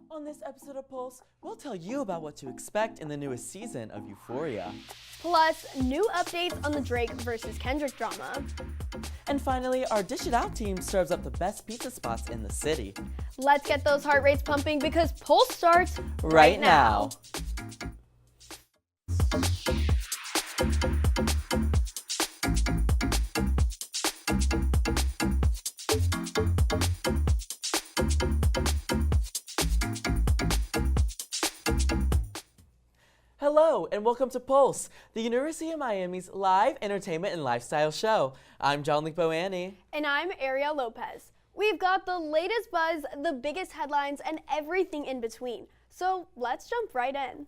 On this episode of Pulse, we'll tell you about what to expect in the newest season of Euphoria. Plus, new updates on the Drake versus Kendrick drama. And finally, our Dish It Out team serves up the best pizza spots in the city. Let's get those heart rates pumping because Pulse starts right now. Hello and welcome to Pulse, the University of Miami's live entertainment and lifestyle show. I'm John Boani. And I'm Ariel Lopez. We've got the latest buzz, the biggest headlines, and everything in between. So let's jump right in.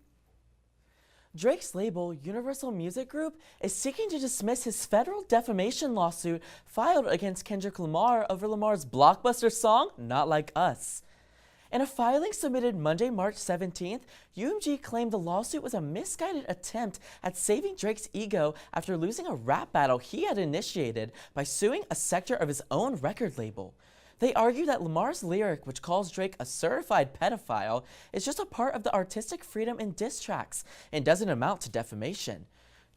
Drake's label, Universal Music Group, is seeking to dismiss his federal defamation lawsuit filed against Kendrick Lamar over Lamar's blockbuster song, Not Like Us. In a filing submitted Monday, March 17th, UMG claimed the lawsuit was a misguided attempt at saving Drake's ego after losing a rap battle he had initiated by suing a sector of his own record label. They argue that Lamar's lyric, which calls Drake a certified pedophile, is just a part of the artistic freedom in diss tracks and doesn't amount to defamation.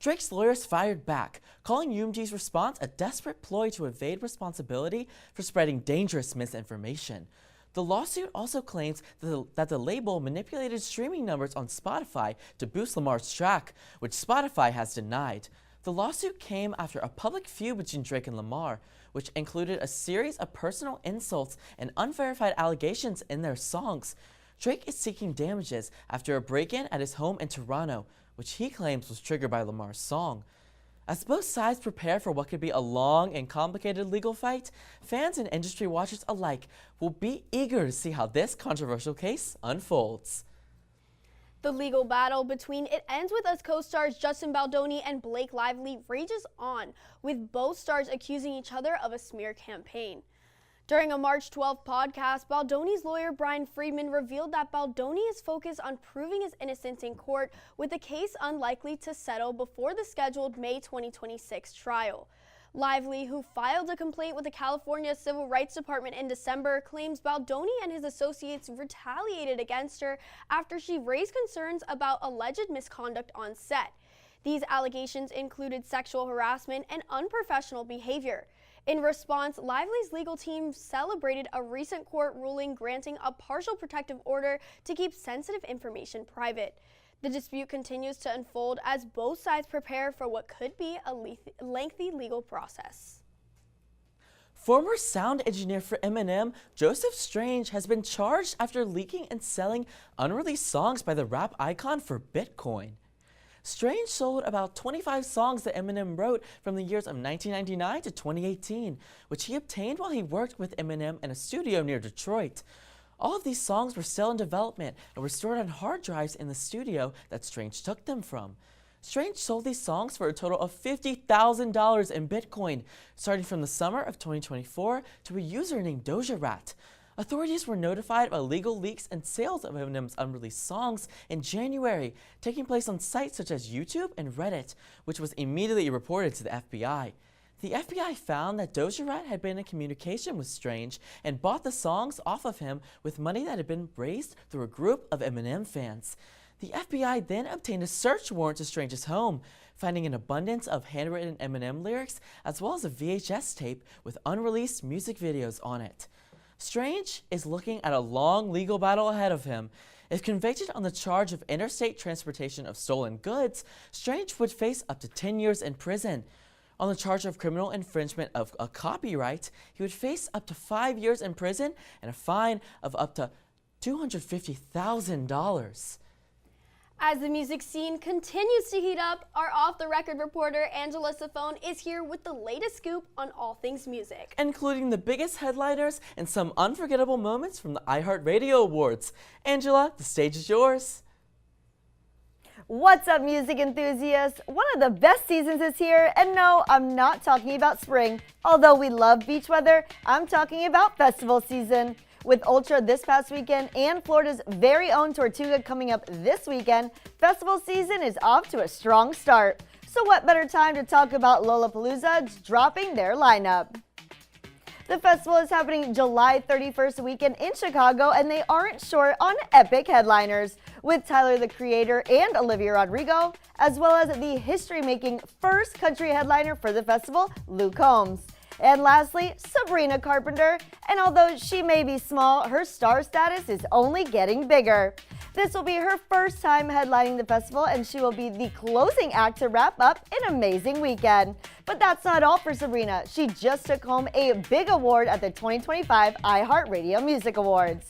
Drake's lawyers fired back, calling UMG's response a desperate ploy to evade responsibility for spreading dangerous misinformation. The lawsuit also claims that the label manipulated streaming numbers on Spotify to boost Lamar's track, which Spotify has denied. The lawsuit came after a public feud between Drake and Lamar, which included a series of personal insults and unverified allegations in their songs. Drake is seeking damages after a break-in at his home in Toronto, which he claims was triggered by Lamar's song. As both sides prepare for what could be a long and complicated legal fight, fans and industry watchers alike will be eager to see how this controversial case unfolds. The legal battle between It Ends With Us co-stars Justin Baldoni and Blake Lively rages on, with both stars accusing each other of a smear campaign. During a March 12th podcast, Baldoni's lawyer Brian Friedman revealed that Baldoni is focused on proving his innocence in court, with the case unlikely to settle before the scheduled May 2026 trial. Lively, who filed a complaint with the California Civil Rights Department in December, claims Baldoni and his associates retaliated against her after she raised concerns about alleged misconduct on set. These allegations included sexual harassment and unprofessional behavior. In response, Lively's legal team celebrated a recent court ruling granting a partial protective order to keep sensitive information private. The dispute continues to unfold as both sides prepare for what could be a lengthy legal process. Former sound engineer for Eminem, Joseph Strange, has been charged after leaking and selling unreleased songs by the rap icon for Bitcoin. Strange sold about 25 songs that Eminem wrote from the years of 1999 to 2018, which he obtained while he worked with Eminem in a studio near Detroit. All of these songs were still in development and were stored on hard drives in the studio that Strange took them from. Strange sold these songs for a total of $50,000 in Bitcoin, starting from the summer of 2024 to a user named Doja Rat. Authorities were notified of illegal leaks and sales of Eminem's unreleased songs in January, taking place on sites such as YouTube and Reddit, which was immediately reported to the FBI. The FBI found that Doja Rat had been in communication with Strange and bought the songs off of him with money that had been raised through a group of Eminem fans. The FBI then obtained a search warrant to Strange's home, finding an abundance of handwritten Eminem lyrics as well as a VHS tape with unreleased music videos on it. Strange is looking at a long legal battle ahead of him. If convicted on the charge of interstate transportation of stolen goods, Strange would face up to 10 years in prison. On the charge of criminal infringement of a copyright, he would face up to 5 years in prison and a fine of up to $250,000. As the music scene continues to heat up, our off-the-record reporter Angela Safone is here with the latest scoop on all things music, including the biggest headliners and some unforgettable moments from the iHeartRadio Awards. Angela, the stage is yours. What's up, music enthusiasts? One of the best seasons is here, and no, I'm not talking about spring. Although we love beach weather, I'm talking about festival season. With Ultra this past weekend and Florida's very own Tortuga coming up this weekend, festival season is off to a strong start. So what better time to talk about Lollapalooza dropping their lineup? The festival is happening July 31st weekend in Chicago, and they aren't short on epic headliners, with Tyler the Creator and Olivia Rodrigo, as well as the history-making first country headliner for the festival, Luke Combs. And lastly, Sabrina Carpenter, and although she may be small, her star status is only getting bigger. This will be her first time headlining the festival, and she will be the closing act to wrap up an amazing weekend. But that's not all for Sabrina. She just took home a big award at the 2025 iHeartRadio Music Awards.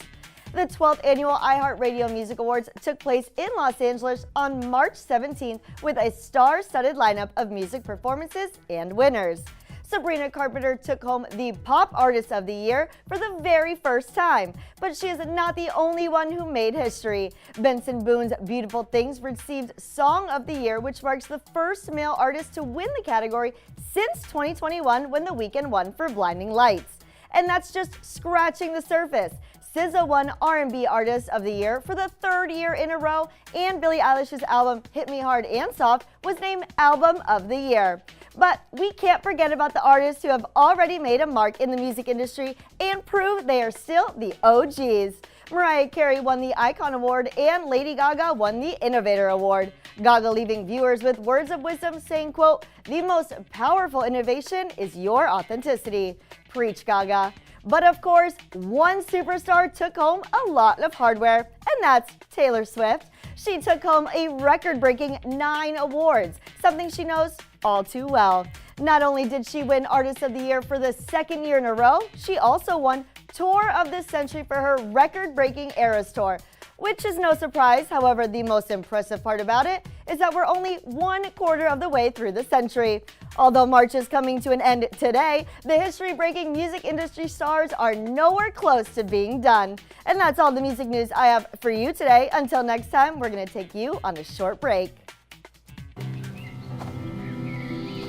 The 12th annual iHeartRadio Music Awards took place in Los Angeles on March 17th with a star-studded lineup of music performances and winners. Sabrina Carpenter took home the Pop Artist of the Year for the very first time, but she is not the only one who made history. Benson Boone's Beautiful Things received Song of the Year, which marks the first male artist to win the category since 2021 when The Weeknd won for Blinding Lights. And that's just scratching the surface. SZA won R&B Artist of the Year for the third year in a row, and Billie Eilish's album Hit Me Hard and Soft was named Album of the Year. But we can't forget about the artists who have already made a mark in the music industry and prove they are still the OGs. Mariah Carey won the Icon Award, and Lady Gaga won the Innovator Award. Gaga leaving viewers with words of wisdom saying, quote, "The most powerful innovation is your authenticity." Preach, Gaga. But of course, one superstar took home a lot of hardware, and that's Taylor Swift. She took home a record-breaking 9 awards, something she knows all too well. Not only did she win Artist of the Year for the second year in a row, she also won Tour of the Century for her record-breaking Eras Tour, which is no surprise. However, the most impressive part about it is that we're only 1/4 of the way through the century. Although March is coming to an end today, the history-breaking music industry stars are nowhere close to being done. And that's all the music news I have for you today. Until next time, we're going to take you on a short break.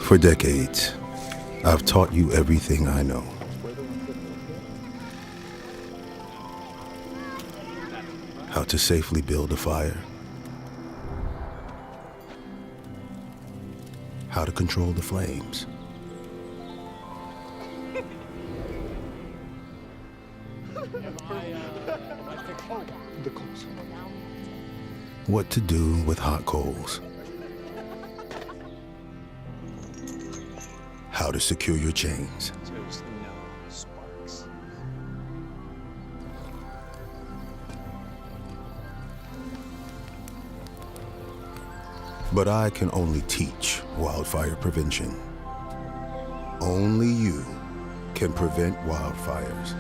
For decades, I've taught you everything I know. How to safely build a fire. How to control the flames. What to do with hot coals. How to secure your chains. But I can only teach wildfire prevention. Only you can prevent wildfires.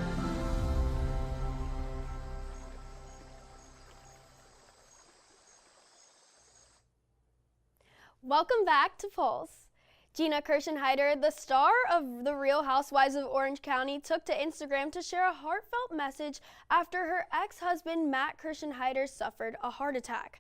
Welcome back to Pulse. Gina Kirschenheiter, the star of The Real Housewives of Orange County, took to Instagram to share a heartfelt message after her ex-husband Matt Kirschenheiter suffered a heart attack.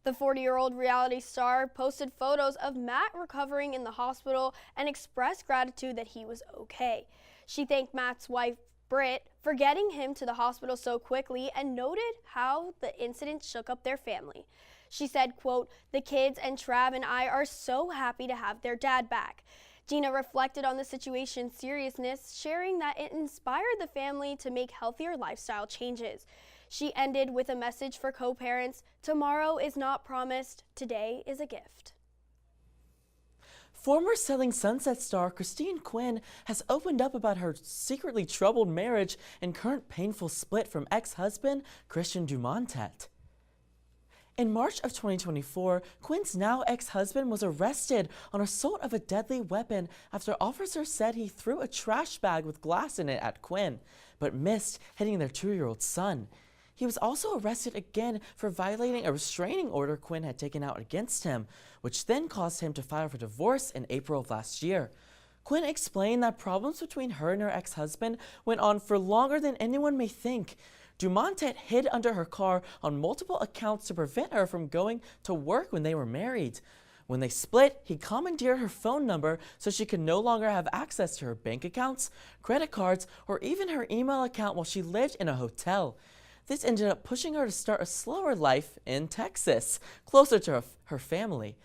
The 40-year-old reality star posted photos of Matt recovering in the hospital and expressed gratitude that he was okay. She thanked Matt's wife, Britt, for getting him to the hospital so quickly and noted how the incident shook up their family. She said, quote, "The kids and Trav and I are so happy to have their dad back." Gina reflected on the situation's seriousness, sharing that it inspired the family to make healthier lifestyle changes. She ended with a message for co-parents: tomorrow is not promised, today is a gift. Former Selling Sunset star Christine Quinn has opened up about her secretly troubled marriage and current painful split from ex-husband Christian Dumontet. In March of 2024, Quinn's now ex-husband was arrested on assault of a deadly weapon after officers said he threw a trash bag with glass in it at Quinn, but missed, hitting their 2-year-old son. He was also arrested again for violating a restraining order Quinn had taken out against him, which then caused him to file for divorce in April of last year. Quinn explained that problems between her and her ex-husband went on for longer than anyone may think. Dumontet hid under her car on multiple accounts to prevent her from going to work when they were married. When they split, he commandeered her phone number so she could no longer have access to her bank accounts, credit cards, or even her email account while she lived in a hotel. This ended up pushing her to start a slower life in Texas, closer to her family.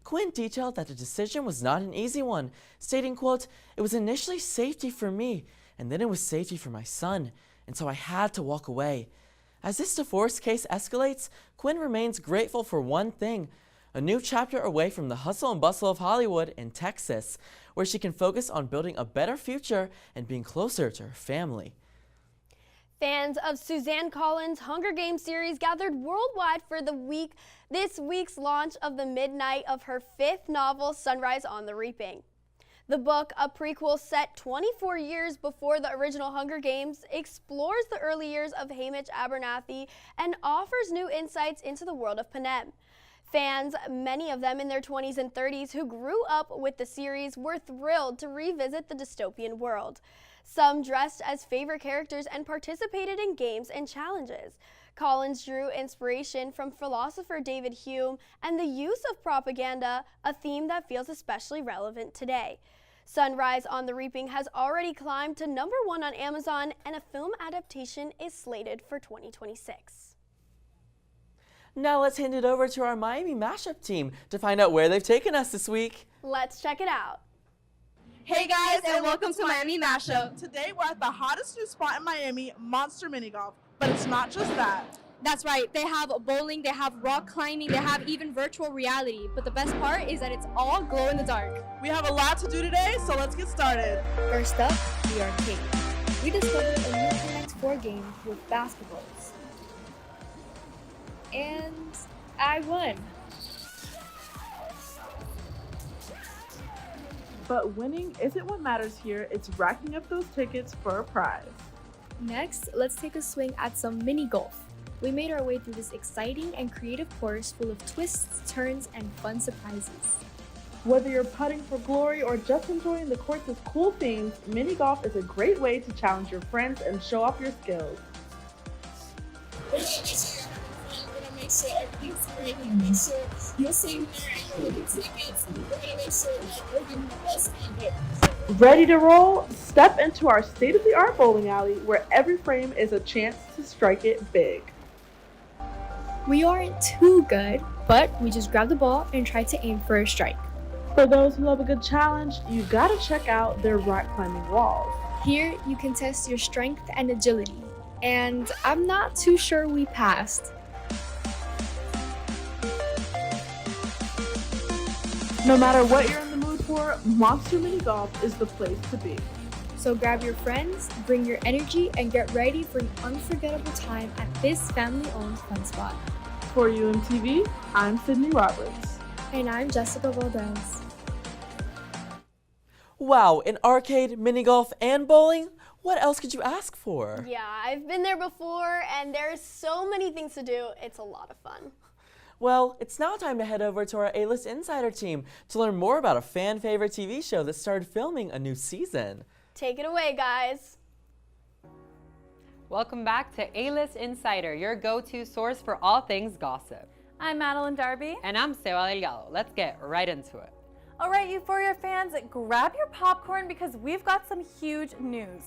Quinn detailed that the decision was not an easy one, stating, quote, "It was initially safety for me, and then it was safety for my son, and so I had to walk away. As this divorce case escalates, Quinn remains grateful for one thing: a new chapter away from the hustle and bustle of Hollywood in Texas, where she can focus on building a better future and being closer to her family. Fans of Suzanne Collins' Hunger Games series gathered worldwide for this week's launch of the midnight of her 5th novel, Sunrise on the Reaping. The book, a prequel set 24 years before the original Hunger Games, explores the early years of Hamish Abernathy and offers new insights into the world of Panem. Fans, many of them in their 20s and 30s who grew up with the series, were thrilled to revisit the dystopian world. Some dressed as favorite characters and participated in games and challenges. Collins drew inspiration from philosopher David Hume and the use of propaganda, a theme that feels especially relevant today. Sunrise on the Reaping has already climbed to #1 on Amazon, and a film adaptation is slated for 2026. Now let's hand it over to our Miami mashup team to find out where they've taken us this week. Let's check it out. Hey guys, and welcome to Miami Mashup. Today we're at the hottest new spot in Miami, Monster Mini Golf. But it's not just that. That's right, they have bowling, they have rock climbing, they have even virtual reality. But the best part is that it's all glow in the dark. We have a lot to do today, so let's get started. First up, the arcade. We discovered a new Connect 4 game with basketballs. And I won. But winning isn't what matters here, it's racking up those tickets for a prize. Next, let's take a swing at some mini golf. We made our way through this exciting and creative course full of twists, turns, and fun surprises. Whether you're putting for glory or just enjoying the course's cool themes, mini golf is a great way to challenge your friends and show off your skills. Make sure everything's great and make sure you're safe there and you're getting tickets. We're gonna make sure that we're giving the best ever. Ready to roll? Step into our state-of-the-art bowling alley where every frame is a chance to strike it big. We aren't too good, but we just grab the ball and try to aim for a strike. For those who love a good challenge, you gotta check out their rock climbing walls. Here, you can test your strength and agility. And I'm not too sure we passed. No matter what you're in the mood for, Monster Mini Golf is the place to be. So grab your friends, bring your energy, and get ready for an unforgettable time at this family-owned fun spot. For UMTV, I'm Sydney Roberts. And I'm Jessica Valdez. Wow, an arcade, mini golf, and bowling? What else could you ask for? Yeah, I've been there before, and there's so many things to do. It's a lot of fun. Well, it's now time to head over to our A-List Insider team to learn more about a fan-favorite TV show that started filming a new season. Take it away, guys. Welcome back to A-List Insider, your go-to source for all things gossip. I'm Madeline Darby. And I'm Seba Delgado. Let's get right into it. All right, Euphoria fans, grab your popcorn because we've got some huge news.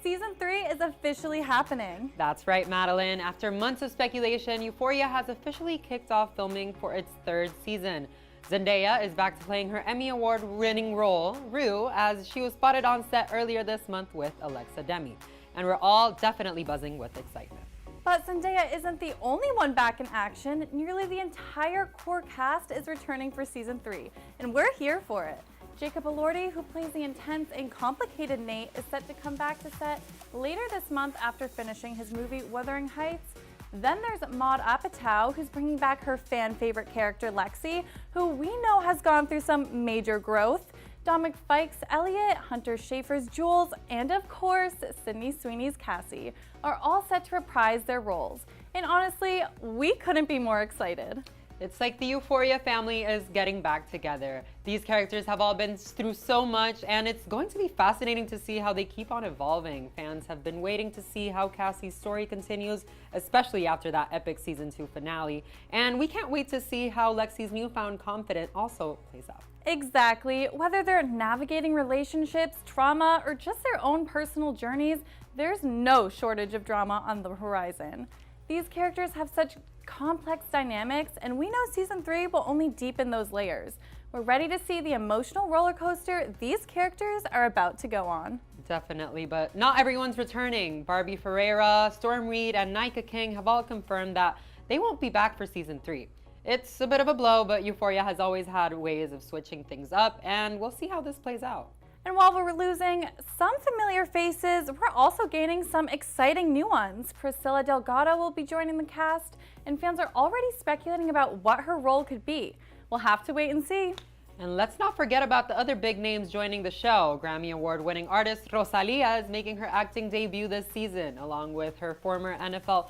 Season 3 is officially happening. That's right, Madeline. After months of speculation, Euphoria has officially kicked off filming for its 3rd season. Zendaya is back to playing her Emmy Award-winning role, Rue, as she was spotted on set earlier this month with Alexa Demi. And we're all definitely buzzing with excitement. But Zendaya isn't the only one back in action. Nearly the entire core cast is returning for Season 3, and we're here for it. Jacob Elordi, who plays the intense and complicated Nate, is set to come back to set later this month after finishing his movie Wuthering Heights. Then there's Maud Apatow, who's bringing back her fan-favorite character Lexi, who we know has gone through some major growth. Dominic Fike's Elliot, Hunter Schafer's Jules, and of course, Sydney Sweeney's Cassie are all set to reprise their roles. And honestly, we couldn't be more excited. It's like the Euphoria family is getting back together. These characters have all been through so much, and it's going to be fascinating to see how they keep on evolving. Fans have been waiting to see how Cassie's story continues, especially after that epic Season 2 finale. And we can't wait to see how Lexi's newfound confidence also plays out. Exactly. Whether they're navigating relationships, trauma, or just their own personal journeys, there's no shortage of drama on the horizon. These characters have such complex dynamics, and we know Season 3 will only deepen those layers. We're ready to see the emotional roller coaster these characters are about to go on. Definitely, but not everyone's returning. Barbie Ferreira, Storm Reed, and Nika King have all confirmed that they won't be back for season 3. It's a bit of a blow, but Euphoria has always had ways of switching things up, and we'll see how this plays out. And while we're losing some familiar faces, we're also gaining some exciting new ones. Priscilla Delgado will be joining the cast, and fans are already speculating about what her role could be. We'll have to wait and see. And let's not forget about the other big names joining the show. Grammy Award-winning artist Rosalia is making her acting debut this season, along with her former NFL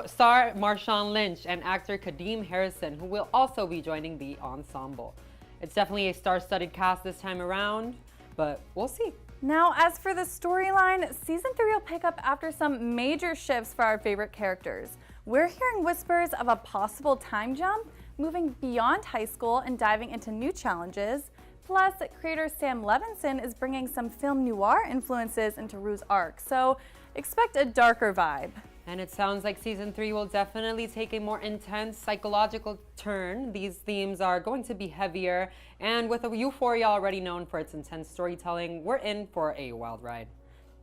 star Marshawn Lynch and actor Kadeem Harrison, who will also be joining the ensemble. It's definitely a star-studded cast this time around, but we'll see. Now, as for the storyline, season 3 will pick up after some major shifts for our favorite characters. We're hearing whispers of a possible time jump, moving beyond high school and diving into new challenges. Plus, creator Sam Levinson is bringing some film noir influences into Rue's arc, so expect a darker vibe. And it sounds like season 3 will definitely take a more intense psychological turn. These themes are going to be heavier, and with Euphoria already known for its intense storytelling, we're in for a wild ride.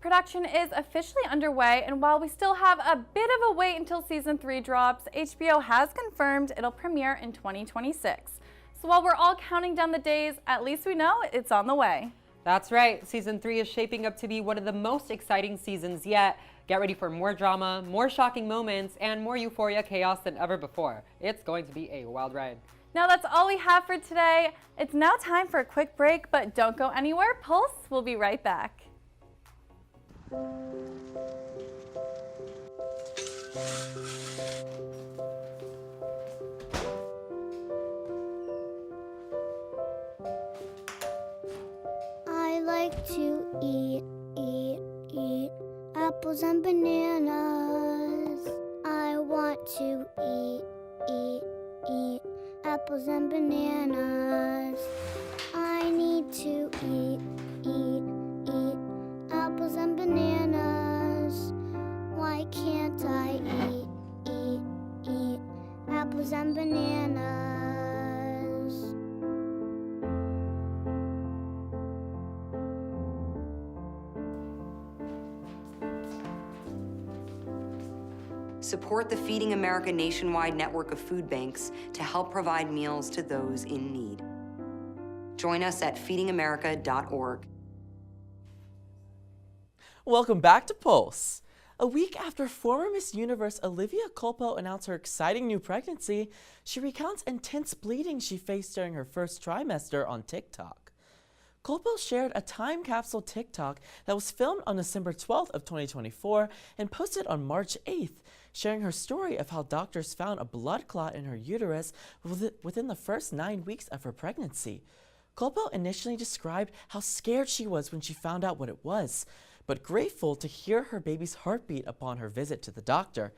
Production is officially underway, and while we still have a bit of a wait until season 3 drops, HBO has confirmed it'll premiere in 2026. So while we're all counting down the days, at least we know it's on the way. That's right, season 3 is shaping up to be one of the most exciting seasons yet. Get ready for more drama, more shocking moments, and more Euphoria chaos than ever before. It's going to be a wild ride. Now that's all we have for today. It's now time for a quick break, but don't go anywhere. Pulse will be right back. I like to eat apples and bananas. I want to eat apples and bananas. I need to eat apples and bananas. Why can't I eat apples and bananas? Support the Feeding America nationwide network of food banks to help provide meals to those in need. Join us at feedingamerica.org. Welcome back to Pulse. A week after former Miss Universe Olivia Culpo announced her exciting new pregnancy, she recounts intense bleeding she faced during her first trimester on TikTok. Culpo shared a time capsule TikTok that was filmed on December 12th of 2024 and posted on March 8th, sharing her story of how doctors found a blood clot in her uterus within the first 9 weeks of her pregnancy. Culpo initially described how scared she was when she found out what it was, but grateful to hear her baby's heartbeat upon her visit to the doctor.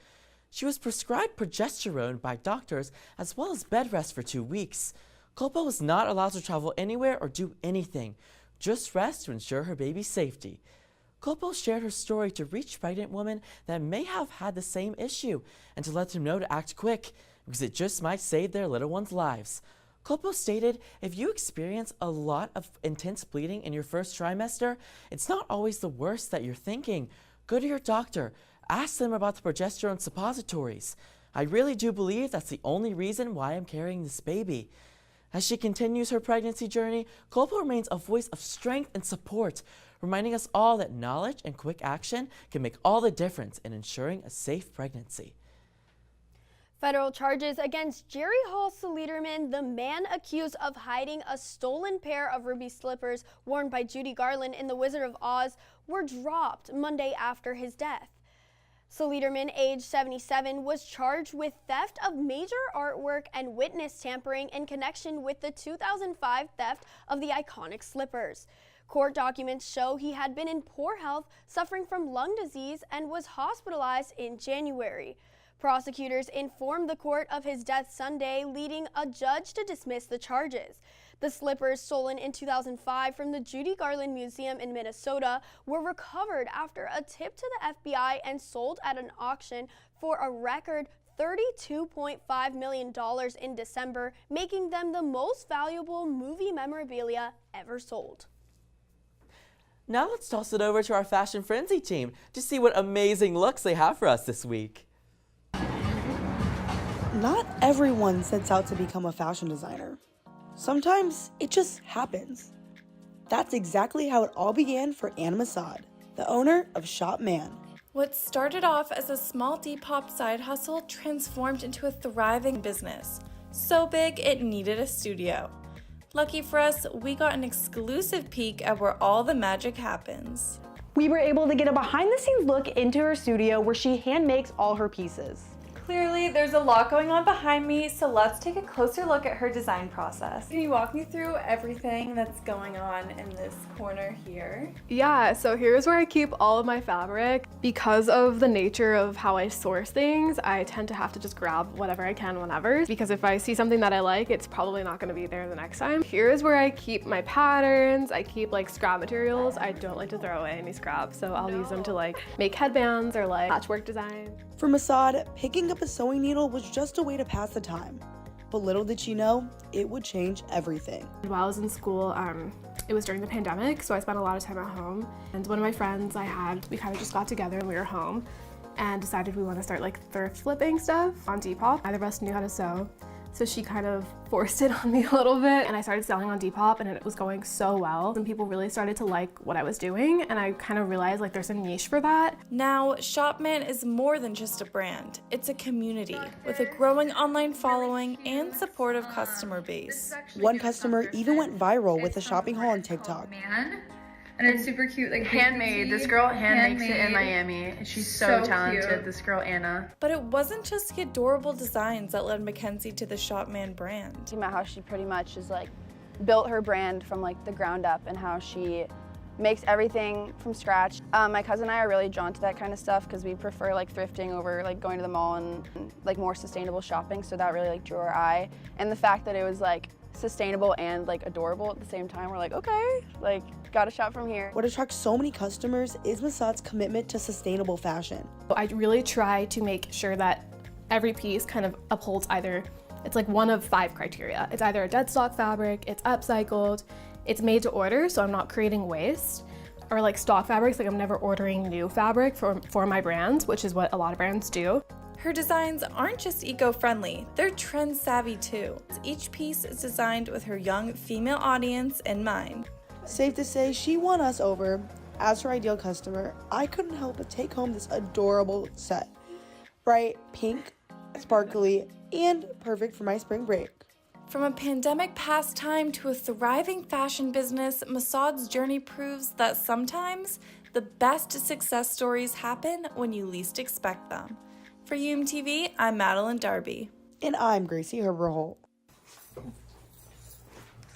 She was prescribed progesterone by doctors as well as bed rest for 2 weeks. Culpo was not allowed to travel anywhere or do anything, just rest to ensure her baby's safety. Culpo shared her story to reach pregnant women that may have had the same issue and to let them know to act quick because it just might save their little ones' lives. Culpo stated, if you experience a lot of intense bleeding in your first trimester, it's not always the worst that you're thinking. Go to your doctor. Ask them about the progesterone suppositories. I really do believe that's the only reason why I'm carrying this baby. As she continues her pregnancy journey, Culpo remains a voice of strength and support, reminding us all that knowledge and quick action can make all the difference in ensuring a safe pregnancy. Federal charges against Jerry Hall Soliderman, the man accused of hiding a stolen pair of ruby slippers worn by Judy Garland in The Wizard of Oz, were dropped Monday after his death. Soliderman, age 77, was charged with theft of major artwork and witness tampering in connection with the 2005 theft of the iconic slippers. Court documents show he had been in poor health, suffering from lung disease, and was hospitalized in January. Prosecutors informed the court of his death Sunday, leading a judge to dismiss the charges. The slippers, stolen in 2005 from the Judy Garland Museum in Minnesota, were recovered after a tip to the FBI and sold at an auction for a record $32.5 million in December, making them the most valuable movie memorabilia ever sold. Now let's toss it over to our Fashion Frenzy team to see what amazing looks they have for us this week. Not everyone sets out to become a fashion designer. Sometimes it just happens. That's exactly how it all began for Anna Masad, the owner of Shop Man. What started off as a small Depop side hustle transformed into a thriving business. So big it needed a studio. Lucky for us, we got an exclusive peek at where all the magic happens. We were able to get a behind-the-scenes look into her studio where she hand makes all her pieces. Clearly, there's a lot going on behind me, so let's take a closer look at her design process. Can you walk me through everything that's going on in this corner here? Yeah, so here's where I keep all of my fabric. Because of the nature of how I source things, I tend to have to just grab whatever I can whenever, because if I see something that I like, it's probably not gonna be there the next time. Here's where I keep my patterns. I keep like scrap materials. I don't like to throw away any scrap, so I'll use them to like make headbands or like patchwork design. For Masad, picking up a sewing needle was just a way to pass the time. But little did she know, it would change everything. While I was in school, it was during the pandemic, so I spent a lot of time at home. And one of my friends we kind of just got together and we were home and decided we want to start like thrift flipping stuff on Depop. Neither of us knew how to sew, so she kind of forced it on me a little bit, and I started selling on Depop and it was going so well. And people really started to like what I was doing, and I kind of realized like there's a niche for that. Now, Shopman is more than just a brand. It's a community with a growing online following and supportive customer base. One customer even went viral with a shopping haul on TikTok. And it's super cute, like handmade. This girl hand makes it in Miami, and she's so talented. Cute. This girl Anna. But it wasn't just the adorable designs that led Mackenzie to the Shopman brand. About how she pretty much is like built her brand from like the ground up, and how she makes everything from scratch. My cousin and I are really drawn to that kind of stuff because we prefer like thrifting over like going to the mall and like more sustainable shopping. So that really like drew our eye, and the fact that it was like sustainable and like adorable at the same time, we're like, okay, like gotta shop from here. What attracts so many customers is Masad's commitment to sustainable fashion. I really try to make sure that every piece kind of upholds it's like one of 5 criteria. It's either a dead stock fabric, it's upcycled, it's made to order, so I'm not creating waste, or like stock fabrics, like I'm never ordering new fabric for my brands, which is what a lot of brands do. Her designs aren't just eco-friendly, they're trend-savvy too. Each piece is designed with her young female audience in mind. Safe to say, she won us over. As her ideal customer, I couldn't help but take home this adorable set. Bright, pink, sparkly, and perfect for my spring break. From a pandemic pastime to a thriving fashion business, Masad's journey proves that sometimes the best success stories happen when you least expect them. For UMTV, I'm Madeline Darby. And I'm Gracie Herberholt.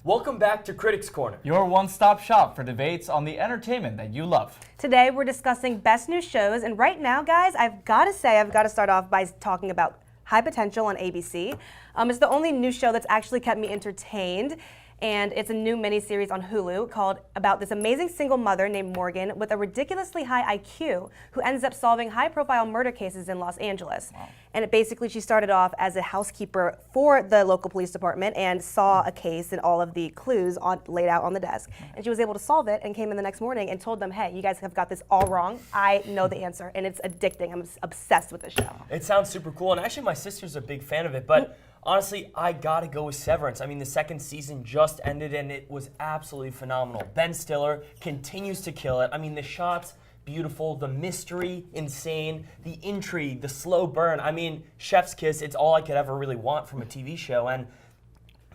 Welcome back to Critics Corner, your one-stop shop for debates on the entertainment that you love. Today we're discussing best new shows, and right now, guys, I've got to start off by talking about High Potential on ABC. It's the only new show that's actually kept me entertained, and it's a new miniseries on Hulu called about this amazing single mother named Morgan with a ridiculously high IQ who ends up solving high-profile murder cases in Los Angeles. Wow. And she started off as a housekeeper for the local police department and saw a case and all of the clues laid out on the desk. And she was able to solve it and came in the next morning and told them, hey, you guys have got this all wrong. I know the answer, and it's addicting. I'm obsessed with the show. It sounds super cool, and actually my sister's a big fan of it, but honestly, I gotta go with Severance. I mean, the second season just ended and it was absolutely phenomenal. Ben Stiller continues to kill it. I mean, the shots, beautiful, the mystery, insane, the intrigue, the slow burn. I mean, chef's kiss, it's all I could ever really want from a TV show. And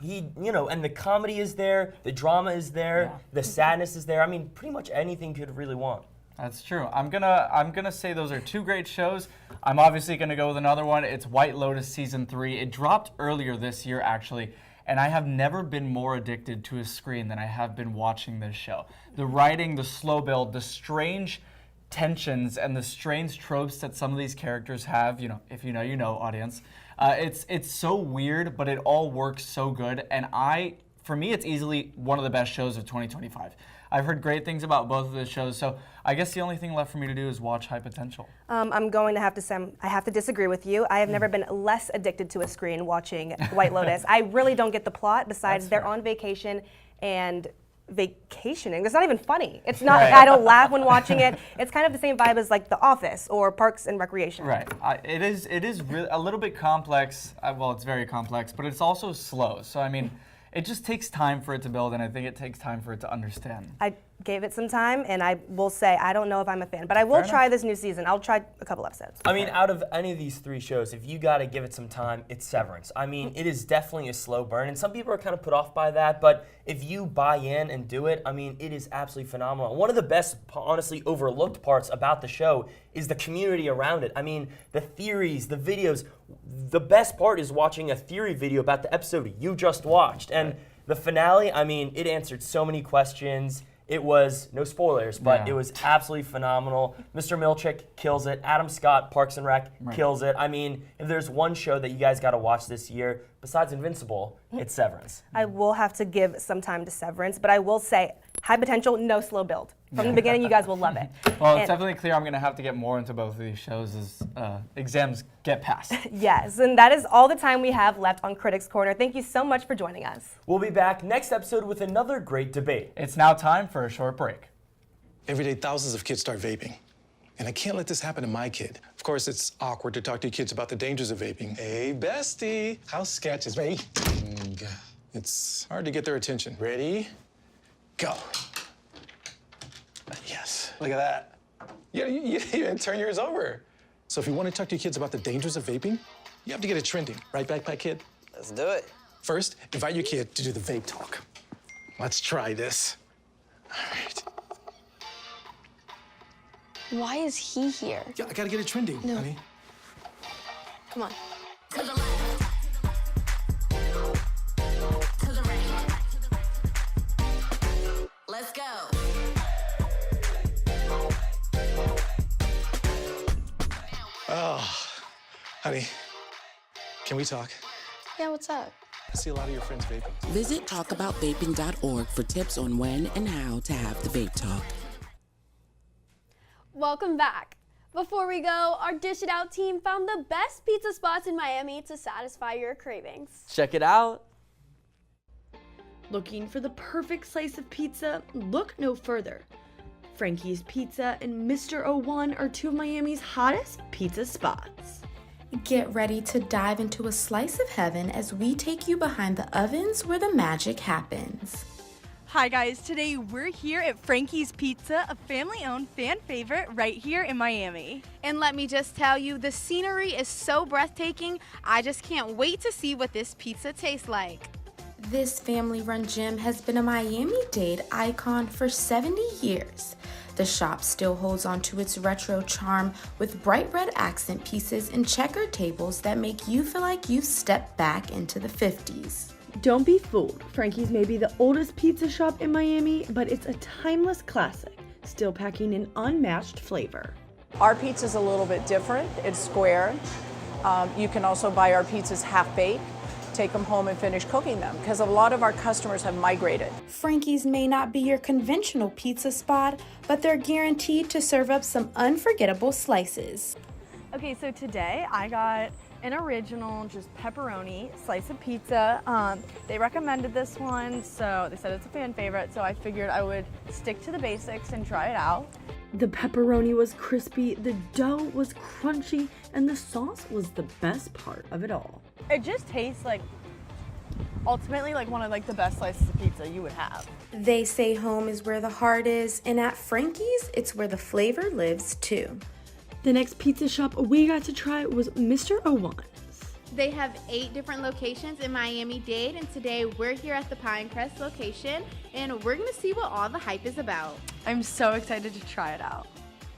and the comedy is there, the drama is there, the sadness is there. I mean, pretty much anything you could really want. That's true. I'm gonna say those are 2 great shows. I'm obviously gonna go with another one. It's White Lotus Season 3. It dropped earlier this year, actually, and I have never been more addicted to a screen than I have been watching this show. The writing, the slow build, the strange tensions, and the strange tropes that some of these characters have. If you know, you know, audience. It's so weird, but it all works so good. And for me, it's easily one of the best shows of 2025. I've heard great things about both of the shows, so I guess the only thing left for me to do is watch High Potential. I'm going to have to say, I have to disagree with you. I have never been less addicted to a screen watching White Lotus. I really don't get the plot, besides they're on vacation and vacationing. It's not even funny. It's not. I don't laugh when watching it. It's kind of the same vibe as like The Office or Parks and Recreation. Right. It is really a little bit complex. Well, it's very complex, but it's also slow. So I mean, it just takes time for it to build, and I think it takes time for it to understand. I gave it some time, and I will say I don't know if I'm a fan, but I will try this new season. I'll try a couple episodes. I mean, out of any of these 3 shows, if you got to give it some time, it's Severance. I mean, it is definitely a slow burn, and some people are kind of put off by that, but if you buy in and do it, I mean, it is absolutely phenomenal. One of the best, honestly, overlooked parts about the show is the community around it. I mean, the theories, the videos. The best part is watching a theory video about the episode you just watched, and the finale, I mean, it answered so many questions. It was, no spoilers, but it was absolutely phenomenal. Mr. Milchick kills it. Adam Scott, Parks and Rec, kills it. I mean, if there's one show that you guys got to watch this year, besides Invincible, it's Severance. I will have to give some time to Severance, but I will say, high potential, no slow build. From the beginning, you guys will love it. Well, it's definitely clear I'm going to have to get more into both of these shows as exams get passed. Yes, and that is all the time we have left on Critics Corner. Thank you so much for joining us. We'll be back next episode with another great debate. It's now time for a short break. Every day, thousands of kids start vaping. And I can't let this happen to my kid. Of course, it's awkward to talk to your kids about the dangers of vaping. Hey, bestie, how's sketches? Ready? It's hard to get their attention. Ready? Go. Yes, look at that. You even turn yours over. So if you want to talk to your kids about the dangers of vaping, you have to get it trending. Right, Backpack Kid? Let's do it. First, invite your kid to do the vape talk. Let's try this. All right. Why is he here? Yeah, I gotta get it trending, honey. Come on. Let's go. Oh, honey, can we talk? Yeah, what's up? I see a lot of your friends vaping. Visit talkaboutvaping.org for tips on when and how to have the vape talk. Welcome back. Before we go, our Dish It Out team found the best pizza spots in Miami to satisfy your cravings. Check it out. Looking for the perfect slice of pizza? Look no further. Frankie's Pizza and Mr. 01 are 2 of Miami's hottest pizza spots. Get ready to dive into a slice of heaven as we take you behind the ovens where the magic happens. Hi guys, today we're here at Frankie's Pizza, a family-owned fan favorite right here in Miami. And let me just tell you, the scenery is so breathtaking, I just can't wait to see what this pizza tastes like. This family-run gym has been a Miami-Dade icon for 70 years. The shop still holds on to its retro charm with bright red accent pieces and checkered tables that make you feel like you've stepped back into the 50s. Don't be fooled. Frankie's may be the oldest pizza shop in Miami, but it's a timeless classic, still packing an unmatched flavor. Our pizza's a little bit different. It's square. You can also buy our pizzas half-baked, take them home and finish cooking them, because a lot of our customers have migrated. Frankie's may not be your conventional pizza spot, but they're guaranteed to serve up some unforgettable slices. Okay, so today I got an original, just pepperoni slice of pizza. They recommended this one, so they said it's a fan favorite, so I figured I would stick to the basics and try it out. The pepperoni was crispy, the dough was crunchy, and the sauce was the best part of it all. It just tastes like, ultimately, like one of the best slices of pizza you would have. They say home is where the heart is, and at Frankie's, it's where the flavor lives too. The next pizza shop we got to try was Mr. 01. They have 8 different locations in Miami-Dade, and today we're here at the Pinecrest location, and we're gonna see what all the hype is about. I'm so excited to try it out.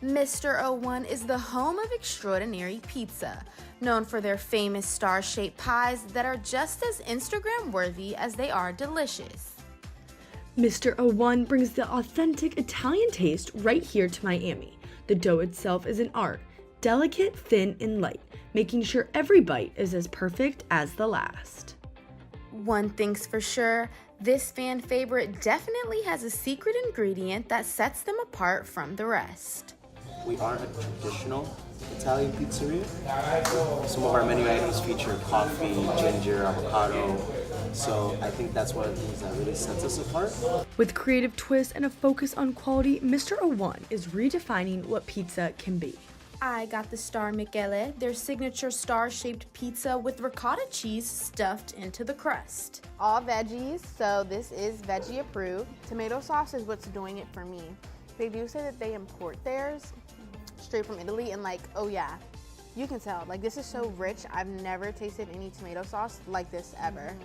Mr. 01 is the home of extraordinary pizza, known for their famous star-shaped pies that are just as Instagram-worthy as they are delicious. Mr. 01 brings the authentic Italian taste right here to Miami. The dough itself is an art, delicate, thin, and light, making sure every bite is as perfect as the last. One thing's for sure, this fan favorite definitely has a secret ingredient that sets them apart from the rest. We are a traditional Italian pizzeria. Some of our menu items feature coffee, ginger, avocado, So I think that's one of the things that really sets us apart. With creative twists and a focus on quality, Mr. O1 is redefining what pizza can be. I got the Star Michele, their signature star-shaped pizza with ricotta cheese stuffed into the crust. All veggies, so this is veggie approved. Tomato sauce is what's doing it for me. They do say that they import theirs straight from Italy, and like, oh yeah, you can tell. Like, this is so rich. I've never tasted any tomato sauce like this ever.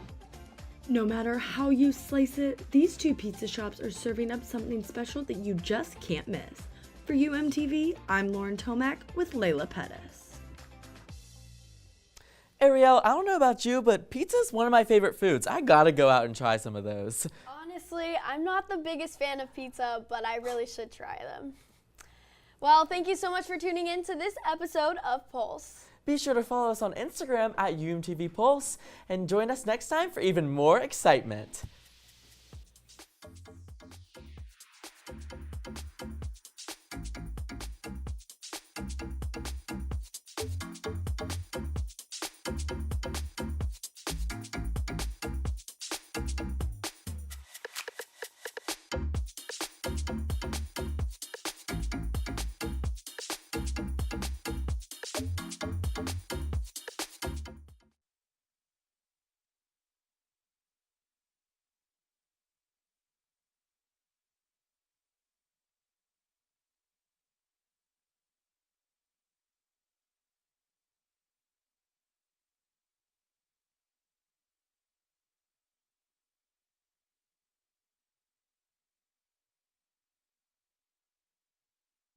No matter how you slice it, these two pizza shops are serving up something special that you just can't miss. For UMTV, I'm Lauren Tomac with Layla Pettis. Ariel, I don't know about you, but pizza's one of my favorite foods. I gotta go out and try some of those. Honestly, I'm not the biggest fan of pizza, but I really should try them. Well, thank you so much for tuning in to this episode of Pulse. Be sure to follow us on Instagram at UMTV Pulse and join us next time for even more excitement.